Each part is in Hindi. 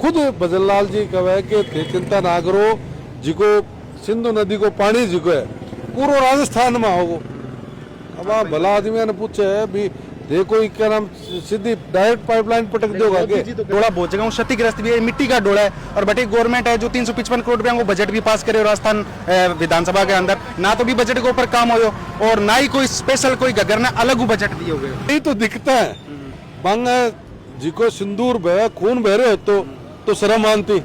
खुद भजनलाल जी कहे कि थे चिंता ना करो, जिको सिंधु नदी को पानी जिको है पूरा राजस्थान में होगो। अब आप भला आदमी ने पूछे भी देखो क्या नाम सीधी डायरेक्ट पाइपलाइन पटक दोगा के डोला बहुत जगह क्षतिग्रस्त भी है, मिट्टी का डोला है। और बटे गवर्नमेंट है जो 355 करोड़ रुपया को बजट भी पास करे राजस्थान विधानसभा के अंदर, ना तो भी बजट के ऊपर काम हो और ना ही कोई स्पेशल कोई गगर ने अलग बजट दिए हुए। यही तो दिखता है बंग जिको सिंदूर बह खून बह रहे हो तो शर्म आनती।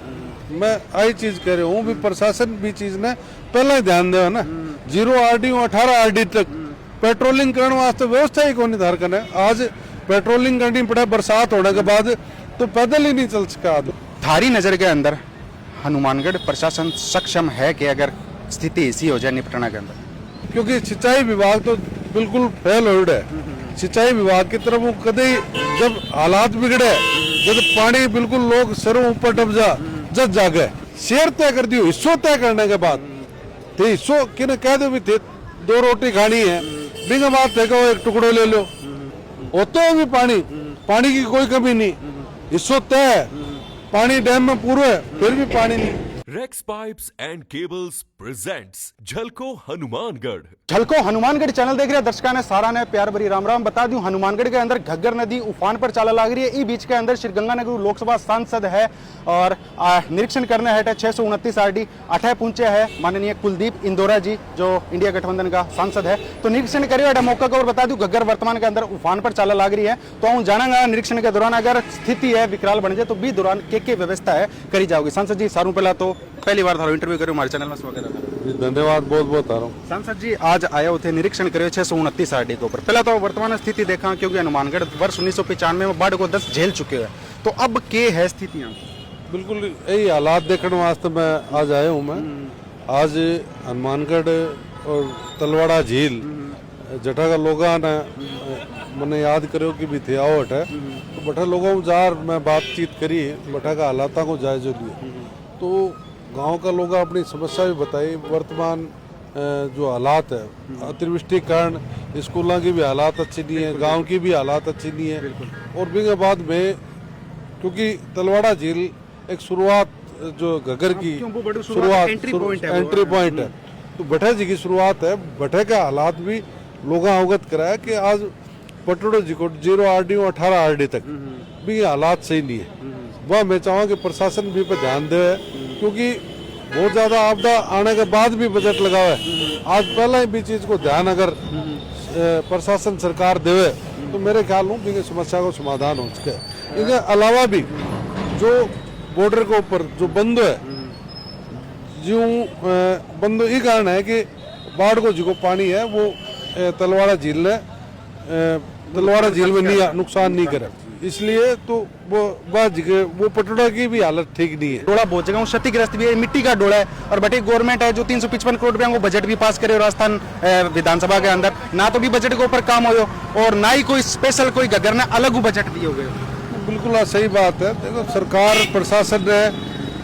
मैं आई चीज कह रहा हूँ भी प्रशासन भी चीज ने पहले ही ध्यान दे ना, 0 RD 18 RD तक पेट्रोलिंग करने वास्ते व्यवस्था ही कौन निर्धार करना है। आज पेट्रोलिंग करनी पड़े बरसात होने के बाद तो पैदल ही नहीं चल सका आदमी। थारी नजर के अंदर हनुमानगढ़ प्रशासन सक्षम है कि अगर स्थिति ऐसी हो जाए निपटना के अंदर, क्योंकि सिंचाई विभाग तो बिल्कुल फेल हो है। सिंचाई विभाग की तरफ वो कदे जब हालात बिगड़े, जब पानी बिल्कुल लोग सरों ऊपर डब जब जागे शेर तय कर दियो, हिस्सों तय करने के बाद थे हिस्सों किने कह दो भी थे 2 रोटी खानी है, बिना बात थे एक टुकड़ो ले लो, होते भी पानी की कोई कमी नहीं, हिस्सों तय पानी डैम में पूरा है फिर भी पानी नहीं। Rex pipes and cables presents Jhalko Hanumangarh. Jhalko Hanumangarh channel देख रहे दर्शकों ने सारा ने प्यार भरी राम राम। बता दूं हनुमानगढ़ के अंदर घग्गर नदी उफान पर चाला लाग रही है। इस बीच के अंदर श्रीगंगानगर लोकसभा सांसद है और निरीक्षण करने है 629 RD 8 पहुंचे है माननीय कुलदीप इंदौरा जी जो इंडिया गठबंधन का सांसद है, तो निरीक्षण करिए मौका को। और बता दूं घग्गर वर्तमान के अंदर उफान पर चाला लाग रही है, तो हम जानेंगे निरीक्षण के दौरान अगर स्थिति है विकराल बन जाए तो भी दौरान के व्यवस्था है करी जाओगी। सांसद जी सारू पहला तो पहली बार थारो इंटरव्यू करो हमारे चैनल में, स्वागत है। धन्यवाद बहुत बहुत आ रहा हूँ। सांसद जी आज आए होते निरीक्षण करियो 629 RD के ऊपर। पहला तो वर्तमान स्थिति देखा क्योंकि हनुमानगढ़ वर्ष 1995 में बाढ़ को 10 झेल चुके हैं, तो अब के है स्थितियां? बिल्कुल यही हालात देखने वास्ते मैं आज आया हूँ। मैं आज हनुमानगढ़ और तलवाड़ा झील जटा का लोग ने मैंने याद करो कि भी थे आवट है, तो बठा लोगों जार मैं बातचीत करी, बठा का हालात को जायजा लिए, तो गांव का लोग अपनी समस्या भी बताई। वर्तमान जो हालात है अतिवृष्टि के कारण स्कूलों की भी हालात अच्छी नहीं है, गांव की भी हालात अच्छी नहीं है। और बिंगे बाद में क्योंकि तलवाड़ा झील एक शुरुआत जो घग्गर की शुरुआत एंट्री पॉइंट है, तो भट्टे जी की शुरुआत है। भट्टे का हालात भी लोग अवगत कराया कि आज पटोड़ो जी को 0 RD 18 RD तक भी हालात सही नहीं है। वह मैं चाहूँगा कि प्रशासन भी पे ध्यान दे, क्योंकि बहुत ज्यादा आपदा आने के बाद भी बजट लगा हुआ है। आज पहले ही भी चीज को ध्यान अगर प्रशासन सरकार देवे तो मेरे ख्याल में भी समस्या को समाधान हो सके। इनके अलावा भी जो बॉर्डर के ऊपर जो बंद है, जो बंद ये कारण है कि बाढ़ को जो पानी है वो तलवाड़ा झील में नहीं नुकसान नहीं करे, इसलिए तो वो पटोड़ा की भी हालत ठीक नहीं है। डोला बहुत जगह क्षतिग्रस्त भी है, मिट्टी का डोला है। और बटे गवर्नमेंट है जो 355 करोड़ रुपया को बजट भी पास करे राजस्थान विधानसभा के अंदर, ना तो भी बजट के ऊपर काम हो और ना ही कोई स्पेशल कोई गगर ने अलग बजट दिए हुए। बिल्कुल सही बात है। देखो सरकार प्रशासन ने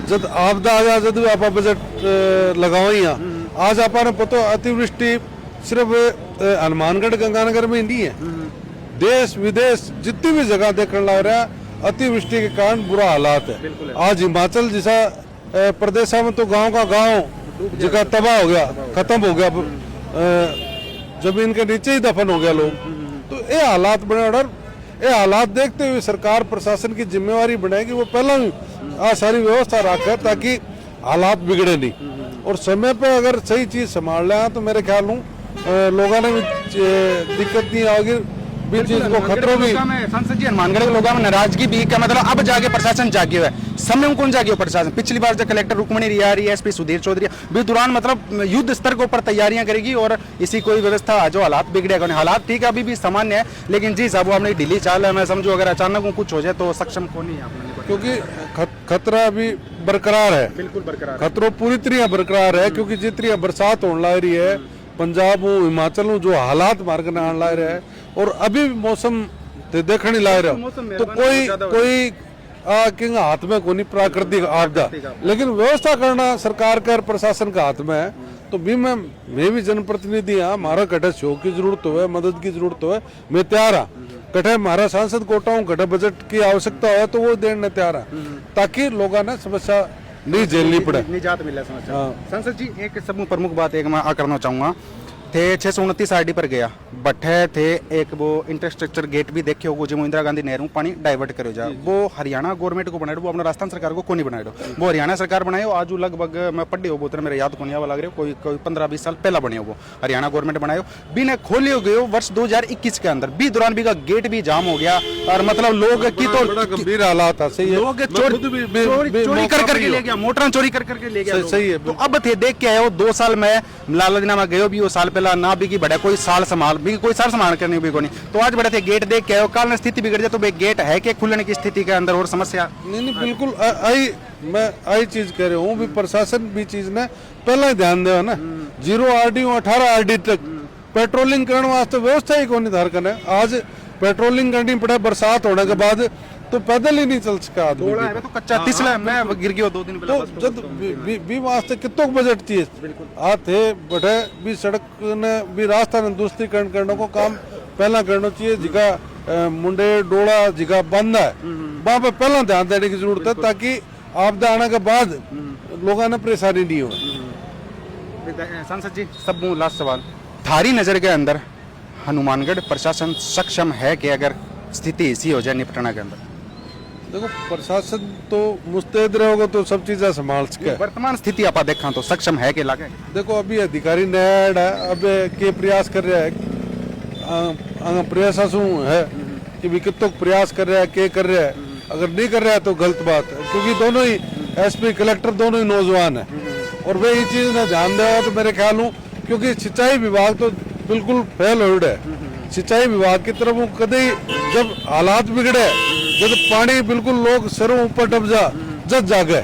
जब आपदा आया जब आप बजट लगाओ यहाँ, आज आप पता अतिवृष्टि सिर्फ हनुमानगढ़ गंगानगर में नहीं है, देश विदेश जितनी भी जगह देखने लग रहा है अतिवृष्टि के कारण बुरा हालात है। आज हिमाचल जैसा प्रदेश में तो गांव का गांव जगह तबाह हो गया, खत्म हो गया, जमीन के नीचे ही दफन हो गया लोग। तो ये हालात बने और ये हालात देखते हुए सरकार प्रशासन की जिम्मेवारी बनाएगी वो पहले ही सारी व्यवस्था रखे ताकि हालात बिगड़े नहीं। और समय पे अगर सही चीज संभाल लें तो मेरे ख्याल में लोगों ने भी दिक्कत नहीं आएगी। चीज को खतरों भी सांसद जी हनुमानगढ़ के लोगों में नाराजगी भी का मतलब अब जाके प्रशासन जागे हुआ है। समय में कौन जागे हुआ प्रशासन? पिछली बार जब कलेक्टर रुक्मणी रिया रही है, SP सुधीर चौधरी भी दौरान मतलब युद्ध स्तर के ऊपर तैयारियां करेगी और इसी कोई व्यवस्था जो हालात बिगड़ेगा। हालात ठीक है अभी भी सामान्य है, लेकिन जी साहब आपने ढीली चाल है। मैं समझू अगर अचानक कुछ हो जाए तो सक्षम कौन नहीं है, क्योंकि खतरा अभी बरकरार है। बिल्कुल बरकरार, खतरों पूरी तरह बरकरार है, क्योंकि जितनी बरसात होने लग रही है पंजाब हिमाचल जो हालात मार्ग न आने लग रहे हैं और अभी भी मौसम देखने ला रहा, तो कोई किंग हाथ में कोई प्राकृतिक आपदा, लेकिन व्यवस्था करना सरकार का प्रशासन का हाथ में है। तो भी मैं भी जनप्रतिनिधि हाँ, हमारा कटे सहयोग की जरूरत हो, मदद की जरूरत हो, मैं तैयार हाँ। कटे हमारा सांसद कोटा हूँ घटे बजट की आवश्यकता हो तो वो देने तैयार है ताकि लोगों ने समस्या नहीं झेलनी पड़े, निजात मिले समस्या। हाँ। संसद जी एक सब प्रमुख बात एक मैं करना चाहूंगा थे 629 आरडी पर गया बठे थे एक वो इंफ्रास्ट्रक्चर गेट भी देखे होगा जो इंदिरा गांधी नहरों पानी डाइवर्ट करो जा वो हरियाणा गवर्नमेंट को बनाए वो अपना राजस्थान सरकार को नहीं बनाए वो हरियाणा सरकार बनाए आज लगभग मैं पढ़ी हो बोतल मेरे याद को नहीं लग रहे कोई 15-20 साल पहला बने वो हरियाणा गवर्नमेंट बनाए भी ने खोले गए वर्ष 2021 के अंदर भी दौरान भी का गेट भी जाम हो गया और मतलब लोग की तो बड़ा गंभीर हालात है। सही है, लोग मैं खुद भी चोरी कर मौका करके भी ले गया मोटर चोरी कर करके ले गया सही है, तो अब थे देख के आए हो 2 साल में लालजना में गयो भी वो साल पहला ना भी की बड़ा कोई साल संभाल करने भी को नहीं तो आज बड़े थे गेट देख के आए हो काल में स्थिति बिगड़ जाए तो गेट है कि खुलने की स्थिति के अंदर और समस्या नहीं बिल्कुल मैं आई चीज कह रहा हूँ भी प्रशासन भी चीज ने पहले ही ध्यान देवा ना 0 आरडी 18 आरडी तक पेट्रोलिंग करने वास्ते व्यवस्था ही को निर्धार करना है। आज पेट्रोलिंग करनी पड़े बरसात होने के बाद तो पैदल ही नहीं चल सका आदमी थोड़ा है तो कच्चा तिसला मैं गिर गया 2 दिन तो जब भी वास्ते कितों बजट चाहिए आते बटे भी सड़क ने भी रास्ता ने दूसरीकरण करने को काम पहला करना चाहिए जिका मुंडे डोला जिका बंद है वहां पे पहला ध्यान देने की जरूरत है ताकि आपदा आने के बाद लोगों ने परेशानी नहीं हो। सांसद जी सब लास्ट सवाल थारी नजर के अंदर हनुमानगढ़ प्रशासन सक्षम है कि अगर स्थिति ऐसी हो जाए निपटना के अंदर देखो प्रशासन तो मुस्तैद रहोगे तो सब चीजें संभाल सके वर्तमान स्थिति आप देखा तो सक्षम है कि लागे देखो अभी अधिकारी नया है अब के प्रयास कर रहा है प्रयास है कि भी कितों प्रयास कर रहा है के कर रहा है अगर नहीं कर रहा है तो गलत बात है क्योंकि दोनों ही एसपी कलेक्टर दोनों ही नौजवान है और वे ये चीज ने ध्यान दिया तो मेरे ख्याल हूँ क्योंकि सिंचाई विभाग तो बिल्कुल फेल हो है सिंचाई विभाग की तरफ वो कदे जब हालात बिगड़े जब पानी बिल्कुल लोग सिरों ऊपर डब जब जागे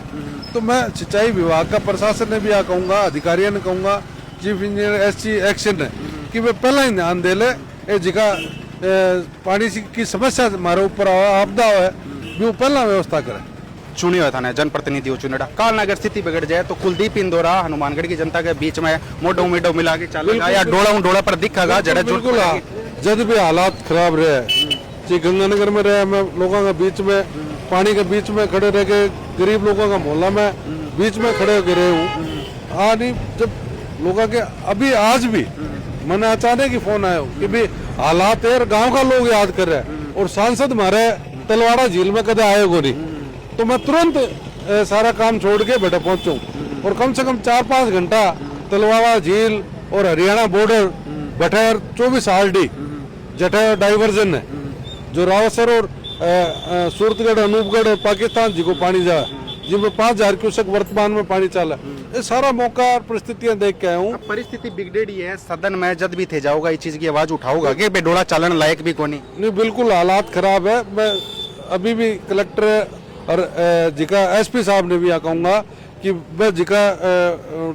तो मैं सिंचाई विभाग का प्रशासन ने भी आ कहूँगा अधिकारियों ने कहूँगा चीफ इंजीनियर एससी एक्शन ने कि वे पहला ही ध्यान दे ले ये जिका पानी की समस्या हमारे ऊपर आपदा है भी वो पहला व्यवस्था करे। चुने हुए था जनप्रतिनिधि हो चुनेड़ा काल अगर स्थिति बिगड़ जाए तो कुलदीप इंदौरा हनुमानगढ़ की जनता के बीच में मोडो मिडो मिला के चलेगा या डोड़ा पर दिखेगा जड़ा बिल्कुल जब भी हालात खराब रहे जी गंगानगर में रहे मैं लोगों के बीच में पानी के बीच में खड़े रह के गरीब लोगों का मोहल्ला में बीच में खड़े होकर रहे हूँ हाँ नहीं जब लोगों के अभी आज भी मैंने अचानक ही फोन आया कि भी हालात है गांव का लोग याद कर रहे हैं और सांसद हमारे तलवाड़ा झील में कदे आए को नहीं तो मैं तुरंत सारा काम छोड़ के बेटा पहुंचूं और कम से कम 4-5 घंटा तलवाड़ा झील और हरियाणा बॉर्डर बठैर 24 आरडी जठा डाइवर्जन है जो रावसर और सूरतगढ़ अनूपगढ़ और पाकिस्तान जी को पानी जा जिनमें 5000 क्यूसेक वर्तमान में पानी चला ये सारा मौका और परिस्थितियां देख के आया हूँ। परिस्थिति बिगड़ी है सदन में जब भी थे जाओगा इस चीज की आवाज उठाओगा कि बेडोड़ा चालन लायक भी कोनी नहीं बिल्कुल हालात खराब है। मैं अभी भी कलेक्टर और जिका एसपी साहब ने भी आ कहूँगा कि वह जिका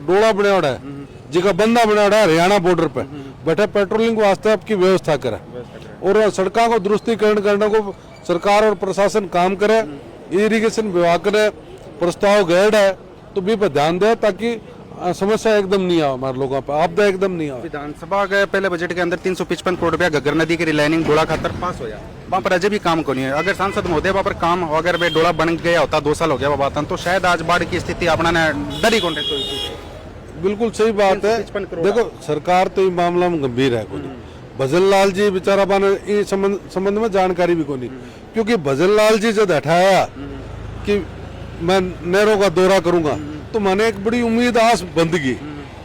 डोड़ा बनाया है जिका बंदा बनाया है हरियाणा बॉर्डर पे बैठे पेट्रोलिंग वास्ते आपकी व्यवस्था करे और सड़कों को दुरुस्तीकरण करने को सरकार और प्रशासन काम करे इरिगेशन विभाग ने प्रस्ताव गैड है तो भी पे ध्यान दे ताकि समस्या एकदम नहीं आओ हमारे लोगों पे आपदा एकदम नहीं आओ। विधानसभा के पहले बजट के अंदर 355 करोड़ रुपया घग्गर नदी की रिलाइनिंग डोला खातर पास हो गया वहाँ पर अजय भी काम को नहीं है अगर सांसद महोदय वहाँ पर काम अगर वे डोला बन गया होता 2 साल हो गया बात तो शायद आज बाढ़ की स्थिति अपना ने डरी कॉन्टेक्ट बिल्कुल सही बात है। देखो सरकार तो ये मामला में गंभीर है भजन लाल जी बेचारा बाने संबंध में जानकारी भी को नहीं क्योंकि भजन लाल जी जब हटाया कि मैं नहरों का दौरा करूंगा तो मैंने एक बड़ी उम्मीद आस बंदगी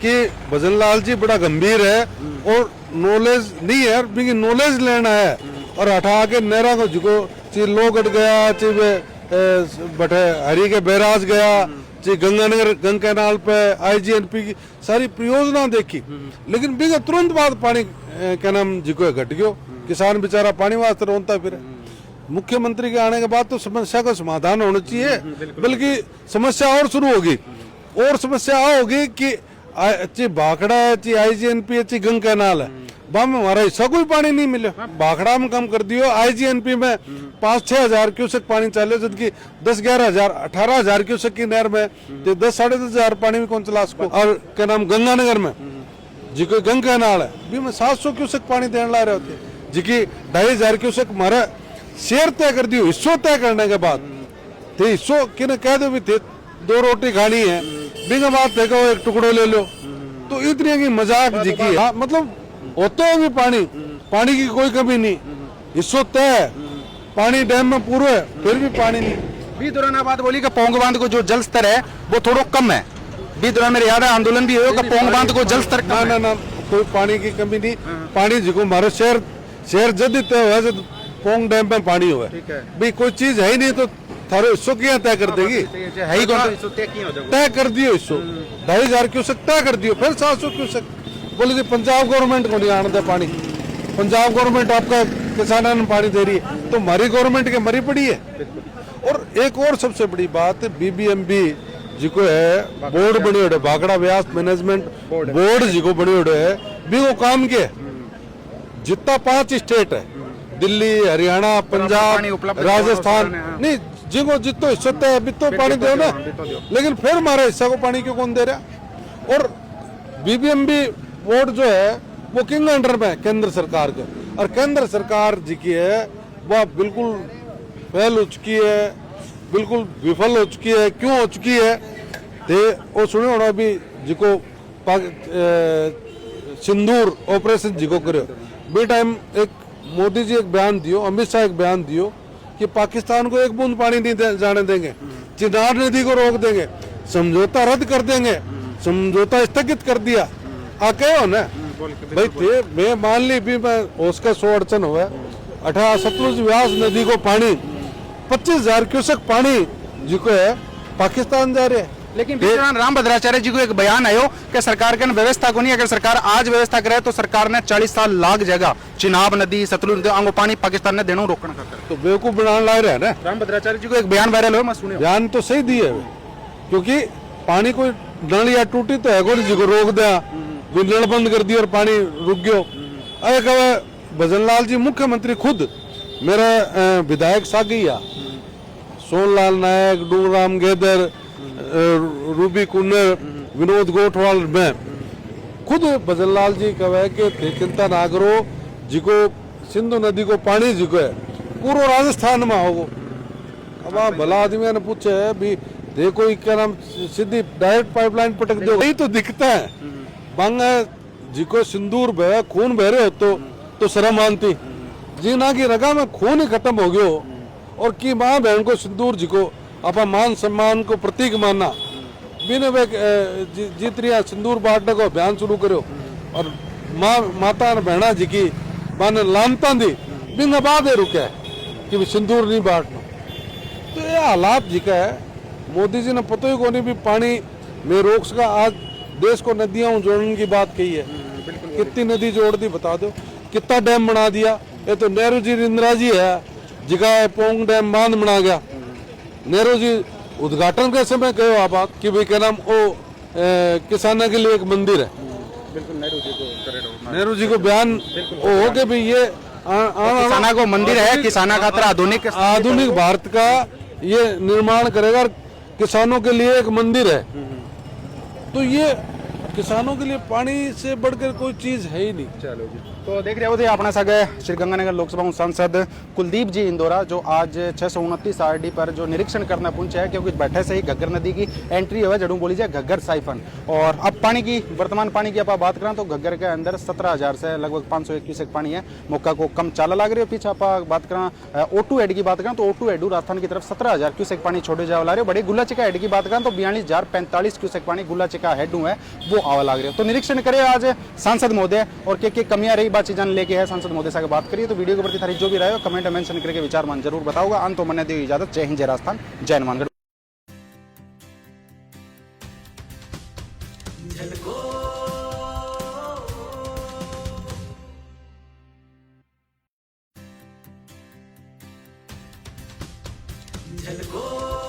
कि भजन लाल जी बड़ा गंभीर है और नॉलेज नहीं है लेकिन नॉलेज लेना है और हटा के नहरा को जिको ची लोगट गया ची बटे हरी के बैराज गया ची गंगानगर गंग कैनाल पे आईजीएनपी की सारी परियोजना देखी लेकिन बिगा तुरंत बाद पानी क्या नाम जिको घट गयो किसान बेचारा पानी वास्ते रोनता फिर मुख्यमंत्री के आने के बाद तो समस्या का समाधान होना चाहिए बल्कि समस्या और शुरू होगी और समस्या होगी कि ची भाखड़ा है ची आईजीएनपी है ची गंग कैनाल है वहां में हमारा हिस्सा कोई पानी नहीं मिले भाखड़ा में कम कर दियो आईजीएनपी में 5-6 हजार क्यूसेक पानी चले जबकि 10-11 हजार 18 हजार क्यूसेक की नहर में 10-10.5 हजार पानी में कौन चला उसको और क्या नाम गंगानगर में जी कोई गंग कैनाल है भी में 700 क्यूसेक पानी देने ला रहे होते जिकी 2500 क्यूसेक मारा शेयर तय कर दियो, हिस्सों तय करने के बाद थे हिस्सों किने कह दो भी थे 2 रोटी खानी है, बिना बात देखो एक टुकड़ो ले लो, तो इतनी की मजाक जिकी है। मतलब होता है भी पानी की कोई कमी नहीं, हिस्सों तय है, पानी डैम में पूरा है, फिर भी पानी नहीं। बी दौरान बात बोली कि पोंग बांध को जो जल स्तर है वो थोड़ा कम है। बी दौरान मेरे याद है आंदोलन भी हुआ कि पोंग बांध को जल स्तर कम है। ना कोई पानी की कमी नहीं, पानी जिको हमारे शहर जद तय हुआ जब पोंग डैम में पानी हुआ भाई, कोई चीज है ही नहीं तो थारे हिस्सों क्या तय कर देगी, है ही कौन तय कर दियो हिस्सों 2500 क्यूसेक तय कर दियो, फिर 700 क्यूसेक बोले जी पंजाब गवर्नमेंट को नहीं आने दे पानी, पंजाब गवर्नमेंट आपका किसानों ने पानी दे रही है, तो हमारी गवर्नमेंट के मरी पड़ी है। और एक और सबसे बड़ी बात बीबीएमबी जिको है बोर्ड बने हुए भागड़ा व्यास मैनेजमेंट बोर्ड जिको बने हुए है भी वो काम के जितना 5 स्टेट है दिल्ली हरियाणा पंजाब राजस्थान नहीं जिनको जितो हिस्सा है अभी तो पानी दो ना, लेकिन फिर हमारे हिस्सा को पानी क्यों कौन दे रहा। और बीबीएमबी बोर्ड जो है वो किंग अंडर में केंद्र सरकार के, और केंद्र सरकार जी की है वह बिल्कुल फेल हो चुकी है, बिल्कुल विफल हो चुकी है। क्यों हो चुकी है ते वो सुने होना अभी जिको सिंदूर ऑपरेशन जिको करो बे टाइम एक मोदी जी एक बयान दियो, अमित शाह एक बयान दियो कि पाकिस्तान को एक बूंद पानी नहीं जाने देंगे, चिनाब नदी को रोक देंगे, समझौता रद्द कर देंगे, समझौता स्थगित कर दिया। आके हो ना भाई थे मैं मान ली भी मैं उसका 100 अड़चन हुआ 18 सतलुज व्यास नदी को पानी 25,000 क्यूसेक पानी जिको है पाकिस्तान जा रहे हैं। लेकिन राम भद्राचार्य जी को एक बयान आयो कि सरकार के व्यवस्था को नहीं, अगर सरकार आज व्यवस्था करे तो सरकार ने 40 साल लाग जाएगा चिनाब नदी सतलुज नदी आंगो पानी पाकिस्तान ने देना रोकना कर, तो बेवकूफ बनाने ला रहे हैं ना। राम भद्राचार्य जी को एक बयान वायरल हो, मैं सुने बयान तो सही दिए क्योंकि पानी कोई नल या टूटी तो है कोई जिको रोक दिया, नल बंद कर दी और पानी रुक गयो। अरे कहे भजन लाल जी मुख्यमंत्री खुद मेरा विधायक सागिया सोनलाल नायक डूंगराम गेदर रूबी कुन्नर विनोद गोठवाल में खुद भजन लाल जी कहे कि चिंता ना करो जिको सिंधु नदी को पानी जिको है पूरा राजस्थान में होगो। अब आप भला आदमी ने पूछे भी देखो क्या नाम सीधी डायरेक्ट पाइपलाइन पटक दो, यही तो दिखता है। बांगा जिको सिंदूर बह खून बह रहे हो तो शर्म आनती जी ना की रगा में खून ही खत्म हो गयो और की माँ बहन को सिंदूर जिको अपा मान सम्मान को प्रतीक मानना बिना वे जितरिया सिंदूर बांटने को अभियान शुरू करो और माता बहना जी की मान लानता दी बिना बाद रुके कि सिंदूर नहीं बांटना। तो ये हालात जी का है। मोदी जी ने पता ही को नहीं भी पानी में रोक सका। आज देश को नदियां जोड़ने की बात कही है, कितनी नदी जोड़ दी बता दो, कितना डैम बना दिया। ये तो नेहरू जी इंदिरा जी है जिका पोंग डैम बांध बना गया। नेहरू जी उद्घाटन के समय कहो आप कि भाई क्या नाम वो किसानों के लिए एक मंदिर है। बिल्कुल नेहरू जी को बयान हो के भाई ये किसाना को मंदिर है, किसाना खातर आधुनिक भारत का ये निर्माण करेगा, किसानों के लिए एक मंदिर है। तो ये किसानों के लिए पानी से बढ़कर कोई चीज है ही नहीं। चलो जी, तो देख रहे होते अपना सगे श्रीगंगानगर लोकसभा सांसद कुलदीप जी इंदौरा जो आज 629 आरडी पर जो निरीक्षण करना पहुंचे है, क्योंकि बैठे से ही घग्गर नदी की एंट्री है जड़ू बोली जाए घग्गर साइफन। और अब पानी की वर्तमान पानी की आप बात करें तो घग्गर के अंदर 17,000 से लगभग 501 क्यूसेक पानी है। मौका को कम चाला लग रही है। पीछे आप बात करें O2 हेड की बात करें तो O2 हेडू राजस्थान की तरफ 17,000 क्यूसेक पानी छोड़े जावा ला रहे हो। बड़ी गुल्लाचिका हेड की बात करें तो 42,045 क्यूसेक पानी गुल्लाचिका हेड है वो आवा लग रही है। तो निरीक्षण करे आज सांसद महोदय और क्या कमियां रही बात चीजें लेके है सांसद महोदय से बात करिए। तो वीडियो के प्रति थारी जो भी रहे हो कमेंट में मेंशन करके विचार मान जरूर बताओगा। अंत तो मन्ने दी इजाजत। जय हिंद, जय राजस्थान, जय हनुमानगढ़। झलको